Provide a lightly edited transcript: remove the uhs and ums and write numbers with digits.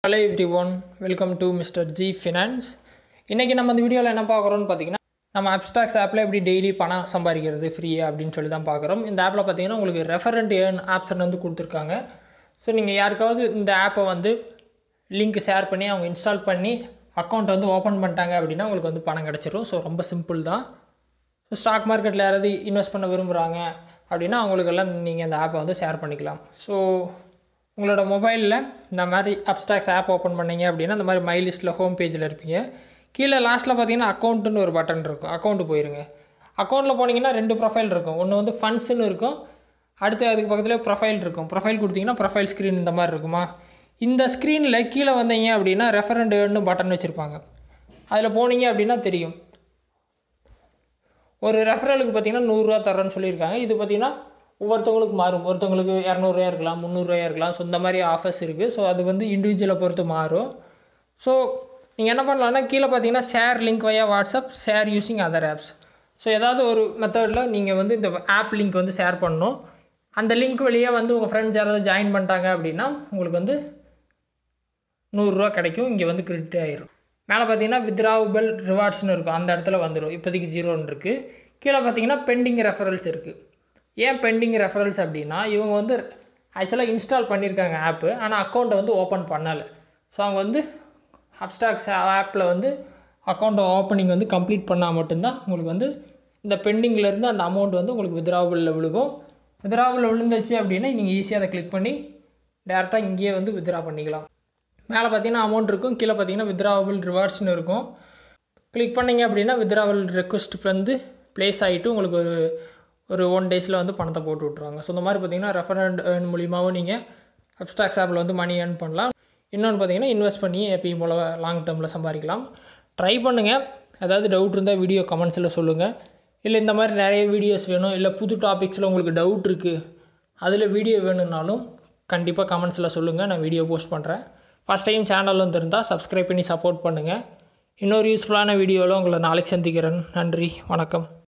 Hello everyone, welcome to Mr. G Finance. இன்னைக்கு நம்ம இந்த வீடியோல என்ன பார்க்கறோம்னு பாத்தீங்கன்னா நம்ம Abstrax ஆப்ல எப்படி டெய்லி பணம் சம்பாதிக்கிறது ஃப்ரீயா அப்படினு சொல்லி தான் பார்க்கறோம். இந்த ஆப்ல பாத்தீங்கன்னா உங்களுக்கு ரெஃபரண்ட் earn ஆப்ஷன் வந்து கொடுத்திருக்காங்க. சோ நீங்க யாருக்காவது இந்த ஆப்பை வந்து லிங்க் ஷேர் பண்ணி அவங்க இன்ஸ்டால் பண்ணி அக்கவுண்ட் வந்து ஓபன் பண்ணிட்டாங்க அப்படினா உங்களுக்கு வந்து பணம் கிடைச்சிரும். சோ ரொம்ப சிம்பிள் தான். சோ ஸ்டாக் மார்க்கெட்ல யாராவது இன்வெஸ்ட் பண்ண விரும்புறாங்க அப்படினா அவங்களுக்கு எல்லாம் நீங்க இந்த ஆப்பை வந்து ஷேர் பண்ணிக்கலாம். சோ உங்களோட மொபைல்ல இந்த மாதிரி Abstrax ஆப் ஓபன் பண்ணீங்க அப்படினா இந்த மாதிரி மை லிஸ்ட்ல ஹோம் பேஜ்ல இருப்பீங்க. கீழ லாஸ்ட்ல பாத்தீங்கன்னா அக்கவுண்ட்னு ஒரு பட்டன் இருக்கும். அக்கவுண்ட் போயிருங்க. அக்கவுண்ட்ல போனீங்கன்னா ரெண்டு ப்ரொஃபைல் இருக்கும். ஒன்னு வந்து ஃபண்ட்ஸ்னு இருக்கும். அடுத்து அதுக்கு பக்கத்துல ப்ரொஃபைல் இருக்கும். ப்ரொஃபைல் கொடுத்தீங்கன்னா ப்ரொஃபைல் ஸ்கிரீன் இந்த மாதிரி இருக்குமா? இந்த ஸ்கிரீன்ல கீழ வந்தீங்க அப்படினா ரெஃபரண்ட் earn பட்டன் வச்சிருப்பாங்க. அதுல போனீங்க அப்படினா தெரியும். ஒரு ரெஃபரலுக்கு பாத்தீங்கன்னா 100 ரூபாய் தரேன்னு சொல்லிருக்காங்க. இது பாத்தீங்கன்னா ஒவ்வொருத்தங்களுக்கு மாறும். ஒருத்தங்களுக்கு 200 ரூபாய் இருக்கலாம், 300 ரூபாய் இருக்கலாம். சோ இந்த மாதிரி ஆஃபர்ஸ் இருக்கு. சோ அது வந்து இன்டிவிஜுவலை பொறுத்து மாறும். சோ நீங்க என்ன பண்ணலாம்னா கீழ பாத்தீங்கன்னா share link via WhatsApp, share using other apps. So ஏதாவது ஒரு மெத்தட்ல நீங்க வந்து இந்த ஆப் லிங்க் வந்து ஷேர் பண்ணனும். அந்த லிங்க் வழியா வந்து உங்க ஃப்ரெண்ட்ஸ் யாராவது ஜாயின் பண்ணிட்டாங்க அப்படினா உங்களுக்கு வந்து 100 ரூபாய் கிடைக்கும். இங்க வந்து கிரெடிட் ஆயிரும். மேலே பாத்தீங்கன்னா withdrawable rewardsனு இருக்கும். அந்த இடத்துல வந்துரும். இப்போதைக்கு 0ன்னு இருக்கு. கீழ பாத்தீங்கன்னா பெண்டிங் ரெஃபரல்ஸ் இருக்கு. ஏன் பெண்டிங் ரெஃபரல்ஸ் அப்படினா இவங்க வந்து ஆக்சுவலா இன்ஸ்டால் பண்ணிருக்காங்க ஆப். ஆனா அக்கவுண்ட் வந்து ஓபன் பண்ணல. சோ அவங்க வந்து Abstrax ஆப்ல வந்து அக்கவுண்ட் ஓபனிங் வந்து கம்ப்ளீட் பண்ணா மட்டும் தான் உங்களுக்கு வந்து இந்த பெண்டிங்ல இருந்து அந்த அமௌண்ட் வந்து உங்களுக்கு withdrawable விழுகும். withdrawable விழுந்துச்சு அப்படினா நீங்க ஈஸியா அதை கிளிக் பண்ணி டைரக்டா இங்கேயே வந்து withdraw பண்ணிக்கலாம். மேலே பாத்தீங்கன்னா அமௌண்ட் இருக்கும். கீழ பாத்தீங்கன்னா withdrawable rewardsனு இருக்கும். கிளிக் பண்ணீங்க அப்படினா withdrawal request வந்து ப்ளேஸ் ஆயிட்டு உங்களுக்கு ஒரு 1 டேஸ்ல வந்து பணத்தை போட்டு விட்டுருவாங்க. சோ இந்த மாதிரி பாத்தீங்கன்னா ரெஃபரண்ட் earn மூலமாவும் நீங்க Abstrax ஆப்ல வந்து மணி earn பண்ணலாம். இன்னொன்னு பாத்தீங்கன்னா இன்வெஸ்ட் பண்ணி எப்பவும் போல லாங் டர்ம்ல சம்பாதிக்கலாம். ட்ரை பண்ணுங்க. ஏதாவது டவுட் இருந்தா வீடியோ கமெண்ட்ஸ்ல சொல்லுங்க. இல்ல இந்த மாதிரி நிறைய வீடியோஸ் வேணும் இல்ல புது டாபிக்ஸ்ல உங்களுக்கு டவுட் இருக்கு. அதுல வீடியோ வேணும்னாலும் கண்டிப்பா கமெண்ட்ஸ்ல சொல்லுங்க. நான் வீடியோ போஸ்ட் பண்றேன். ஃபர்ஸ்ட் டைம் சேனல் வந்திருந்தா Subscribe பண்ணி சப்போர்ட் பண்ணுங்க. இன்னொரு யூஸ்ஃபுல்லான வீடியோல உங்களை நாளைக்கு சந்திக்கிறேன். நன்றி, வணக்கம்.